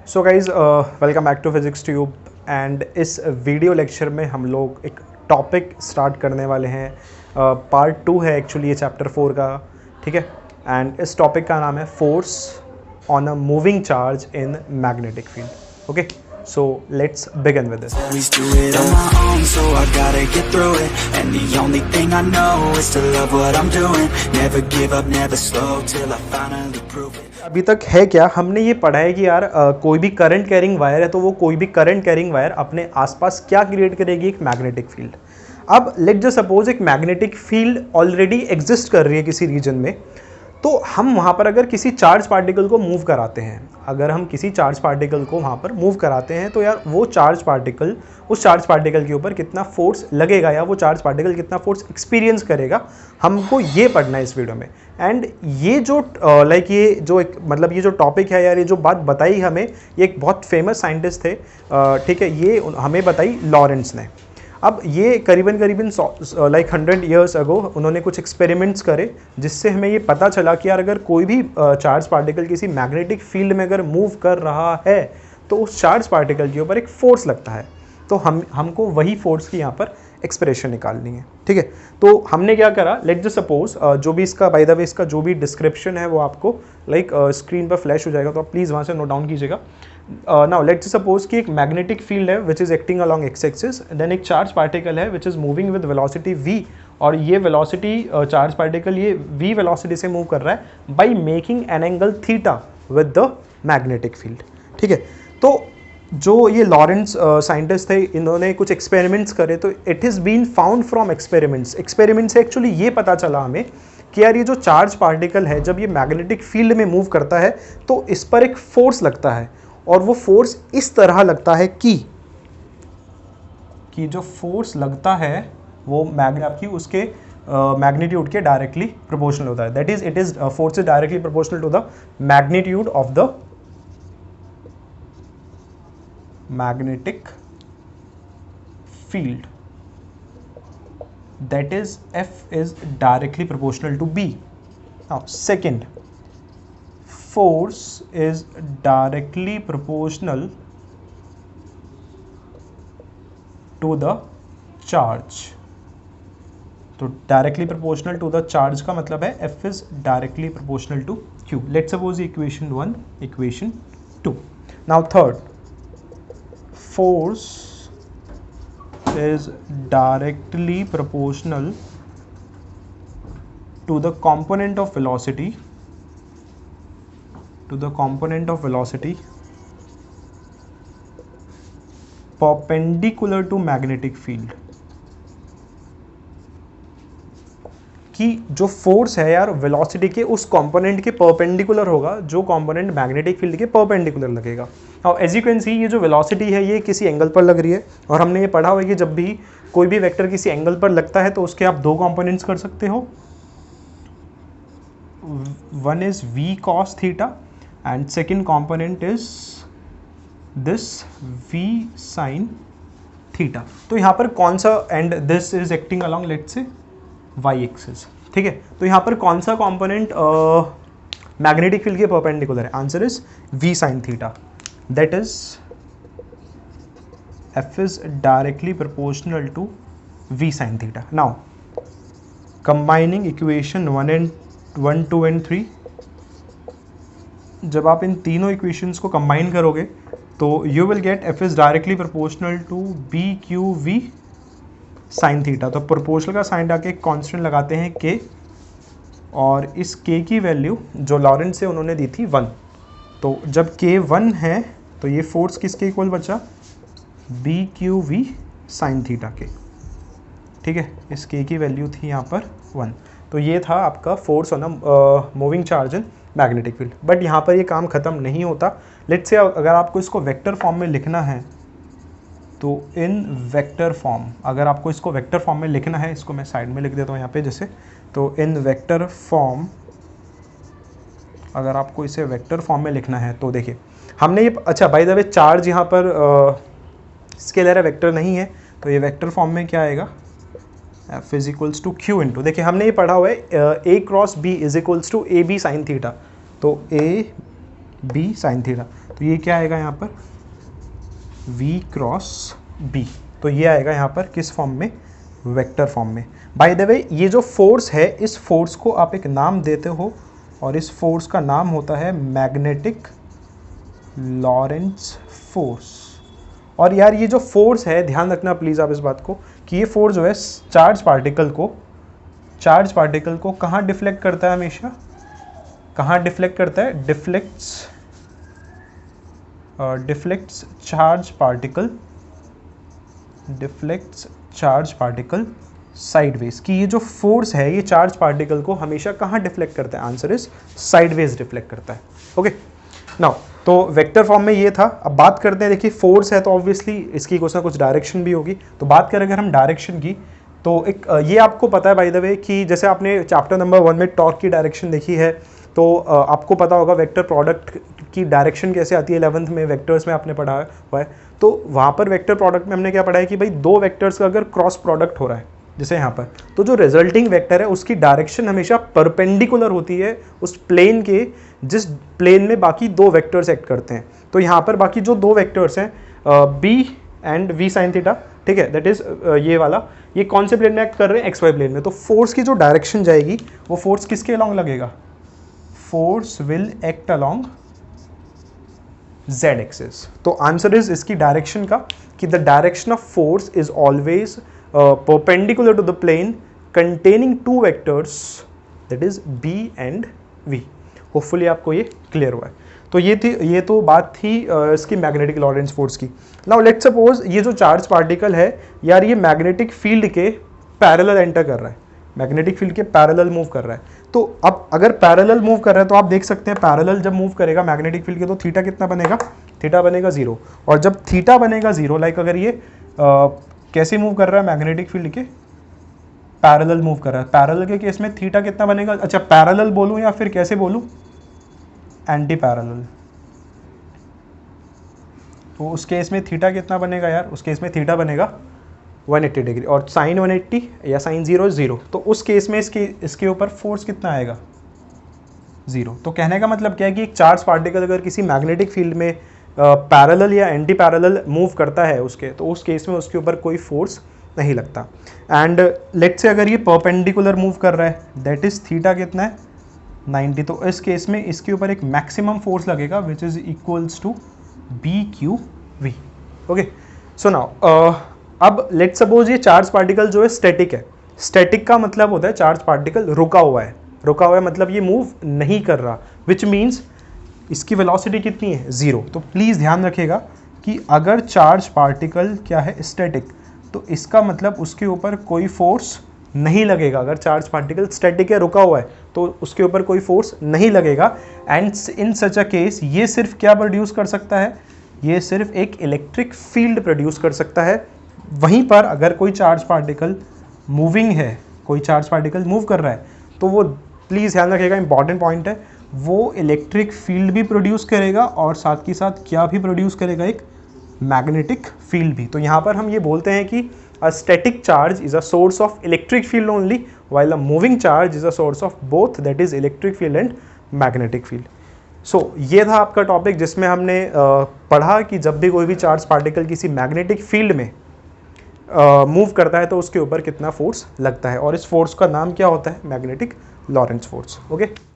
So guys welcome back to physics tube. And इस video lecture में हम लोग एक टॉपिक स्टार्ट करने वाले हैं। पार्ट 2 है एक्चुअली ये चैप्टर 4 का, ठीक है। एंड इस टॉपिक का नाम है force on a moving charge in magnetic field. Okay, so let's begin with this. Always do it on my own, so I gotta get through it. And the only thing I know is to love what I'm doing. Never give up, never slow, till I finally prove it. अभी तक है क्या, हमने ये पढ़ा है कि यार कोई भी करंट कैरिंग वायर है तो वो कोई भी करंट कैरिंग वायर अपने आसपास क्या क्रिएट करेगी, एक मैग्नेटिक फील्ड। अब लेट जस्ट सपोज एक मैग्नेटिक फील्ड ऑलरेडी एग्जिस्ट कर रही है किसी रीजन में, तो हम वहाँ पर अगर किसी चार्ज पार्टिकल को मूव कराते हैं, अगर हम किसी चार्ज पार्टिकल को वहाँ पर मूव कराते हैं तो यार वो चार्ज पार्टिकल, उस चार्ज पार्टिकल के ऊपर कितना फोर्स लगेगा या वो चार्ज पार्टिकल कितना फोर्स एक्सपीरियंस करेगा, हमको ये पढ़ना है इस वीडियो में। एंड ये जो ये जो एक मतलब ये जो टॉपिक है यार, ये जो बात बताई हमें, ये एक बहुत फेमस साइंटिस्ट थे, ठीक है, ये हमें बताई लॉरेंस ने। अब ये करीबन 100 ईयर्स अगो उन्होंने कुछ एक्सपेरिमेंट्स करे जिससे हमें ये पता चला कि यार अगर कोई भी चार्ज पार्टिकल किसी मैग्नेटिक फील्ड में अगर मूव कर रहा है तो उस चार्ज पार्टिकल के ऊपर एक फोर्स लगता है। तो हमको वही फोर्स की यहाँ पर एक्सप्रेशन निकालनी है, ठीक है। तो हमने क्या करा, लेट जस्ट सपोज जो भी इसका बाय द वे इसका जो भी डिस्क्रिप्शन है वो आपको स्क्रीन पर फ्लैश हो जाएगा, तो आप प्लीज़ वहाँ से नोट डाउन कीजिएगा। नाउ लेट्स सपोज कि एक मैग्नेटिक फील्ड है which is acting along X axis, then एक चार्ज पार्टिकल है which is moving with velocity v, और ये वेलोसिटी चार्ज पार्टिकल ये v वेलोसिटी से मूव कर रहा है by making an angle theta with the magnetic field, ठीक है। तो जो ये लॉरेंस साइंटिस्ट थे, इन्होंने कुछ एक्सपेरिमेंट्स करे, तो it is been found from experiment से एक्चुअली ये पता चला हमें कि यार ये जो चार्ज पार्टिकल है जब ये मैग्नेटिक फील्ड में मूव करता है तो इस पर एक फोर्स लगता है, और वो फोर्स इस तरह लगता है कि जो फोर्स लगता है वो आपकी उसके मैग्नीट्यूड के डायरेक्टली प्रोपोर्शनल होता है। That is it is force is directly proportional to the magnitude of the magnetic field, that is F is directly proportional to B. Now second, force is directly proportional to the charge. तो directly proportional to the charge का मतलब है F is directly proportional to Q. Let's suppose equation 1, equation 2. Now third, force is directly proportional to the component of velocity perpendicular to magnetic field। कि जो force है यार velocity के उस component के परपेंडिकुलर होगा जो कंपोनेंट मैग्नेटिक फील्ड के परपेंडिकुलर लगेगा। अब एज यू कैन सी ये जो वेलोसिटी है ये किसी एंगल पर लग रही है, और हमने ये पढ़ा हुआ है कि जब भी कोई भी वेक्टर किसी एंगल पर लगता है तो उसके आप दो कंपोनेंट्स कर सकते हो, one is v cos theta and second component is this v sin theta. तो यहाँ पर कौन सा, and this is acting along let's say y axis, ठीक है। तो यहाँ पर कौन सा कंपोनेंट मैग्नेटिक फील्ड के परपेंडिकुलर है? Answer is v sin theta, that is F is directly proportional to v sin theta. Now combining equation 1, 2 and 3, जब आप इन तीनों इक्वेशंस को कंबाइन करोगे तो you will get F is directly proportional to BQV sin theta. तो proportional का sign डाके एक constant लगाते हैं k, और इस k की वैल्यू जो लॉरेंस से उन्होंने दी थी 1, तो जब k 1 है तो ये फोर्स किसके इक्वल बचा? BQV sin थीटा के, ठीक है। इस k की वैल्यू थी यहाँ पर 1, तो ये था आपका force on a moving charge in magnetic field. But यहाँ पर ये काम ख़त्म नहीं होता। लेट्स से अगर आपको इसको वेक्टर फॉर्म में लिखना है तो इन वेक्टर फॉर्म, अगर आपको इसको वेक्टर फॉर्म में लिखना है, इसको मैं साइड में लिख देता हूँ यहाँ पे जैसे, तो इन वेक्टर फॉर्म अगर आपको इसे वेक्टर फॉर्म में लिखना है तो देखिए हमने ये, अच्छा बाय द वे चार्ज यहाँ पर स्केलर है, वेक्टर नहीं है, तो ये वेक्टर फॉर्म में क्या आएगा? F is equals to q into, देखिए हमने ये पढ़ा हुआ है A cross B is equals to A B sine theta, तो ए बी साइन थीटा, तो ये क्या आएगा यहाँ पर v क्रॉस b। तो ये आएगा यहाँ पर किस फॉर्म में, वेक्टर फॉर्म में। बाय द वे ये जो फोर्स है, इस फोर्स को आप एक नाम देते हो और इस फोर्स का नाम होता है मैग्नेटिक लॉरेंट्ज फोर्स। और यार ये जो फोर्स है, ध्यान रखना प्लीज़ आप इस बात को कि ये फोर्स जो है चार्ज पार्टिकल को कहाँ डिफ्लेक्ट करता है, हमेशा कहाँ डिफ्लेक्ट करता है, डिफ्लेक्ट्स चार्ज पार्टिकल साइडवेज। कि ये जो फोर्स है ये चार्ज पार्टिकल को हमेशा कहाँ डिफ्लेक्ट करता है, आंसर इज साइडवेज डिफ्लेक्ट करता है। ओके नाउ तो वेक्टर फॉर्म में ये था। अब बात करते हैं, देखिए फोर्स है तो ऑब्वियसली इसकी कुछ ना कुछ डायरेक्शन भी होगी। तो बात करें अगर हम डायरेक्शन की, तो एक ये आपको पता है बाय द वे कि जैसे आपने चैप्टर नंबर 1 में टॉर्क की डायरेक्शन देखी है, तो आपको पता होगा वेक्टर प्रोडक्ट की डायरेक्शन कैसे आती है। 11th में वेक्टर्स में आपने पढ़ा हुआ है, तो वहाँ पर वेक्टर प्रोडक्ट में हमने क्या पढ़ा है कि भाई दो वेक्टर्स का अगर क्रॉस प्रोडक्ट हो रहा है जैसे यहाँ पर, तो जो रिजल्टिंग वेक्टर है उसकी डायरेक्शन हमेशा परपेंडिकुलर होती है उस प्लेन के जिस प्लेन में बाकी दो वेक्टर्स एक्ट करते हैं। तो यहाँ पर बाकी जो दो वेक्टर्स हैं b and v sine theta, ठीक है, दैट इज ये वाला, ये कौन से प्लेन में एक्ट कर रहे हैं, एक्स वाई प्लेन में। तो फोर्स की जो डायरेक्शन जाएगी वो फोर्स किसके अलॉन्ग लगेगा, force will act along z axis. तो आंसर इज इसकी डायरेक्शन का कि the direction of force is always perpendicular to the plane containing two vectors that is b and v। Hopefully आपको ये क्लियर हुआ है। तो ये तो बात थी इसकी मैग्नेटिक लॉरेंट्ज फोर्स की। नाउ लेट्स सपोज ये जो चार्ज पार्टिकल है यार, ये मैग्नेटिक फील्ड के पैरेलल एंटर कर रहा है, मैग्नेटिक फील्ड के पैरेलल मूव कर रहा है। तो अब अगर पैरेलल मूव कर रहा है तो आप देख सकते हैं पैरेलल जब मूव करेगा मैग्नेटिक फील्ड के, तो थीटा कितना बनेगा, थीटा बनेगा 0। और जब थीटा बनेगा 0, लाइक अगर ये कैसे मूव कर रहा है मैग्नेटिक फील्ड के, पैरेलल मूव कर रहा है, पैरेलल के केस में थीटा कितना बनेगा, अच्छा पैरेलल बोलूं या फिर कैसे बोलूं, एंटी पैरेलल। तो उस केस में थीटा कितना बनेगा यार, उस केस में थीटा बनेगा 180 डिग्री, और साइन 180 या साइन 0 0। तो उस केस में इसके ऊपर फोर्स कितना आएगा, 0। तो कहने का मतलब क्या है कि एक चार्ज पार्टिकल अगर किसी मैग्नेटिक फील्ड में पैरेलल या एंटी पैरेलल मूव करता है उसके, तो उस केस में उसके ऊपर कोई फोर्स नहीं लगता। एंड लेट्स से अगर ये परपेंडिकुलर मूव कर रहा है, दैट इज थीटा कितना है 90, तो इस केस में इसके ऊपर एक मैक्सिमम फोर्स लगेगा which is equals to BQV। Okay so now अब लेट्स सपोज ये चार्ज पार्टिकल जो है स्टैटिक है। स्टैटिक का मतलब होता है चार्ज पार्टिकल रुका हुआ है, रुका हुआ है मतलब ये मूव नहीं कर रहा, विच मीन्स इसकी वेलोसिटी कितनी है, 0। तो प्लीज़ ध्यान रखिएगा कि अगर चार्ज पार्टिकल क्या है स्टैटिक, तो इसका मतलब उसके ऊपर कोई फोर्स नहीं लगेगा। अगर चार्ज पार्टिकल स्टैटिक है, रुका हुआ है, तो उसके ऊपर कोई फोर्स नहीं लगेगा। And in such a case ये सिर्फ क्या प्रोड्यूस कर सकता है, ये सिर्फ एक इलेक्ट्रिक फील्ड प्रोड्यूस कर सकता है। वहीं पर अगर कोई चार्ज पार्टिकल मूविंग है, कोई चार्ज पार्टिकल मूव कर रहा है, तो वो प्लीज़ ध्यान रखिएगा, इंपॉर्टेंट पॉइंट है, वो इलेक्ट्रिक फील्ड भी प्रोड्यूस करेगा और साथ ही साथ क्या भी प्रोड्यूस करेगा, एक मैग्नेटिक फील्ड भी। तो यहाँ पर हम ये बोलते हैं कि a static charge is a source of electric field only, while a moving charge is a source of both, that is electric field and magnetic field। सो ये था आपका टॉपिक जिसमें हमने पढ़ा कि जब भी कोई भी चार्ज पार्टिकल किसी मैग्नेटिक फील्ड में मूव करता है तो उसके ऊपर कितना फोर्स लगता है, और इस फोर्स का नाम क्या होता है, मैग्नेटिक लॉरेंट्ज फोर्स। ओके।